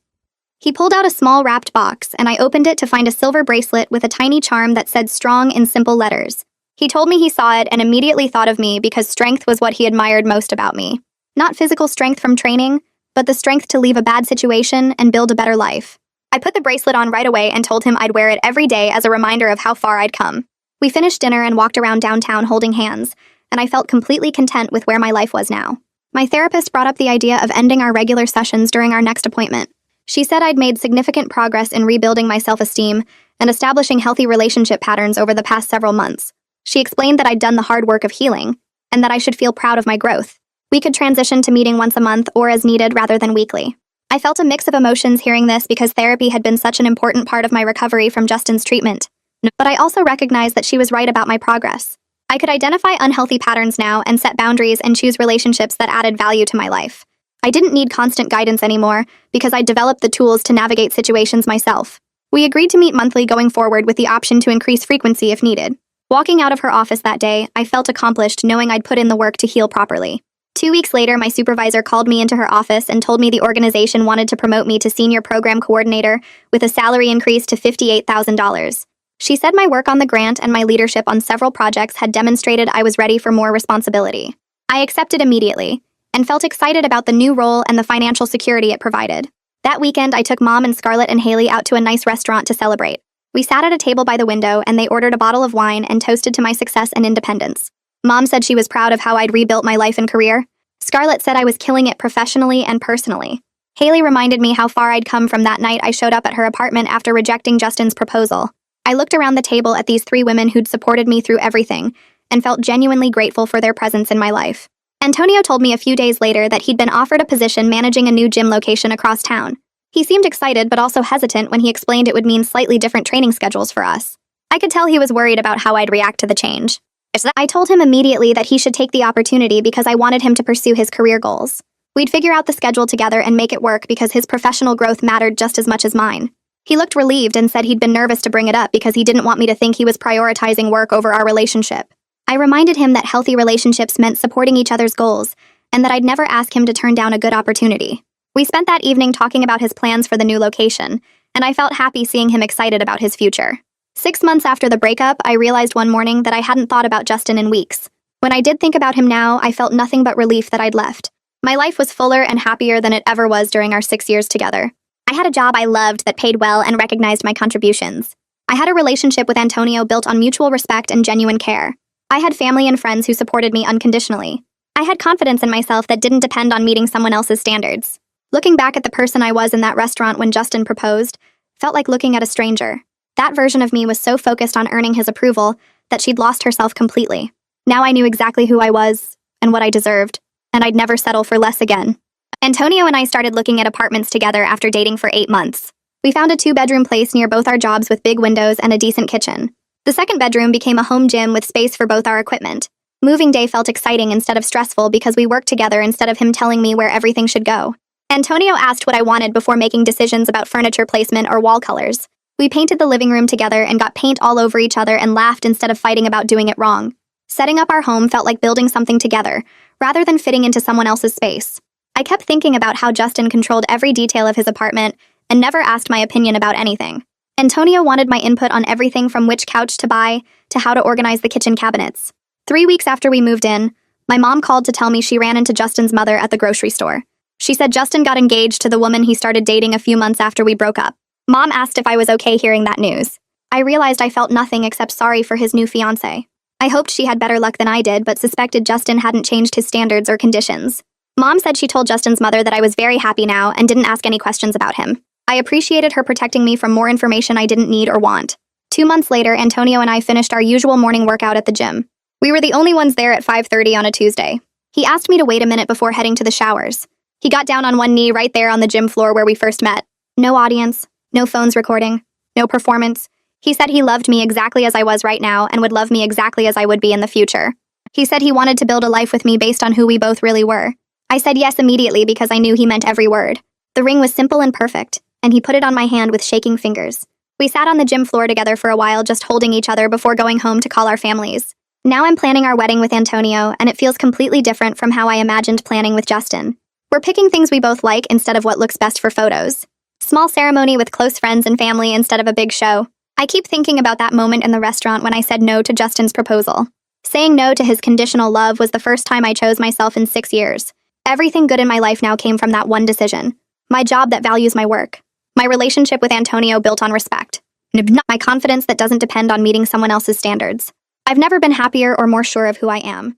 He pulled out a small wrapped box, and I opened it to find a silver bracelet with a tiny charm that said strong in simple letters. He told me he saw it and immediately thought of me because strength was what he admired most about me. Not physical strength from training, but the strength to leave a bad situation and build a better life. I put the bracelet on right away and told him I'd wear it every day as a reminder of how far I'd come. We finished dinner and walked around downtown holding hands, and I felt completely content with where my life was now. My therapist brought up the idea of ending our regular sessions during our next appointment. She said I'd made significant progress in rebuilding my self-esteem and establishing healthy relationship patterns over the past several months. She explained that I'd done the hard work of healing, and that I should feel proud of my growth. We could transition to meeting once a month or as needed rather than weekly. I felt a mix of emotions hearing this because therapy had been such an important part of my recovery from Justin's treatment. But I also recognized that she was right about my progress. I could identify unhealthy patterns now and set boundaries and choose relationships that added value to my life. I didn't need constant guidance anymore because I'd developed the tools to navigate situations myself. We agreed to meet monthly going forward with the option to increase frequency if needed. Walking out of her office that day, I felt accomplished knowing I'd put in the work to heal properly. 2 weeks later, my supervisor called me into her office and told me the organization wanted to promote me to senior program coordinator with a salary increase to $58,000. She said my work on the grant and my leadership on several projects had demonstrated I was ready for more responsibility. I accepted immediately and felt excited about the new role and the financial security it provided. That weekend, I took Mom and Scarlett and Haley out to a nice restaurant to celebrate. We sat at a table by the window and they ordered a bottle of wine and toasted to my success and independence. Mom said she was proud of how I'd rebuilt my life and career. Scarlett said I was killing it professionally and personally. Haley reminded me how far I'd come from that night I showed up at her apartment after rejecting Justin's proposal. I looked around the table at these 3 women who'd supported me through everything and felt genuinely grateful for their presence in my life. Antonio told me a few days later that he'd been offered a position managing a new gym location across town. He seemed excited but also hesitant when he explained it would mean slightly different training schedules for us. I could tell he was worried about how I'd react to the change. I told him immediately that he should take the opportunity because I wanted him to pursue his career goals. We'd figure out the schedule together and make it work because his professional growth mattered just as much as mine. He looked relieved and said he'd been nervous to bring it up because he didn't want me to think he was prioritizing work over our relationship. I reminded him that healthy relationships meant supporting each other's goals and that I'd never ask him to turn down a good opportunity. We spent that evening talking about his plans for the new location, and I felt happy seeing him excited about his future. 6 months after the breakup, I realized one morning that I hadn't thought about Justin in weeks. When I did think about him now, I felt nothing but relief that I'd left. My life was fuller and happier than it ever was during our 6 years together. I had a job I loved that paid well and recognized my contributions. I had a relationship with Antonio built on mutual respect and genuine care. I had family and friends who supported me unconditionally. I had confidence in myself that didn't depend on meeting someone else's standards. Looking back at the person I was in that restaurant when Justin proposed felt like looking at a stranger. That version of me was so focused on earning his approval that she'd lost herself completely. Now I knew exactly who I was and what I deserved, and I'd never settle for less again. Antonio and I started looking at apartments together after dating for 8 months. We found a 2-bedroom place near both our jobs with big windows and a decent kitchen. The second bedroom became a home gym with space for both our equipment. Moving day felt exciting instead of stressful because we worked together instead of him telling me where everything should go. Antonio asked what I wanted before making decisions about furniture placement or wall colors. We painted the living room together and got paint all over each other and laughed instead of fighting about doing it wrong. Setting up our home felt like building something together, rather than fitting into someone else's space. I kept thinking about how Justin controlled every detail of his apartment and never asked my opinion about anything. Antonio wanted my input on everything from which couch to buy to how to organize the kitchen cabinets. 3 weeks after we moved in, my mom called to tell me she ran into Justin's mother at the grocery store. She said Justin got engaged to the woman he started dating a few months after we broke up. Mom asked if I was okay hearing that news. I realized I felt nothing except sorry for his new fiancé. I hoped she had better luck than I did, but suspected Justin hadn't changed his standards or conditions. Mom said she told Justin's mother that I was very happy now and didn't ask any questions about him. I appreciated her protecting me from more information I didn't need or want. 2 months later, Antonio and I finished our usual morning workout at the gym. We were the only ones there at 5:30 on a Tuesday. He asked me to wait a minute before heading to the showers. He got down on one knee right there on the gym floor where we first met. No audience, no phones recording, no performance. He said he loved me exactly as I was right now and would love me exactly as I would be in the future. He said he wanted to build a life with me based on who we both really were. I said yes immediately because I knew he meant every word. The ring was simple and perfect, and he put it on my hand with shaking fingers. We sat on the gym floor together for a while just holding each other before going home to call our families. Now I'm planning our wedding with Antonio, and it feels completely different from how I imagined planning with Justin. We're picking things we both like instead of what looks best for photos. Small ceremony with close friends and family instead of a big show. I keep thinking about that moment in the restaurant when I said no to Justin's proposal. Saying no to his conditional love was the first time I chose myself in 6 years. Everything good in my life now came from that one decision. My job that values my work. My relationship with Antonio built on respect. My confidence that doesn't depend on meeting someone else's standards. I've never been happier or more sure of who I am.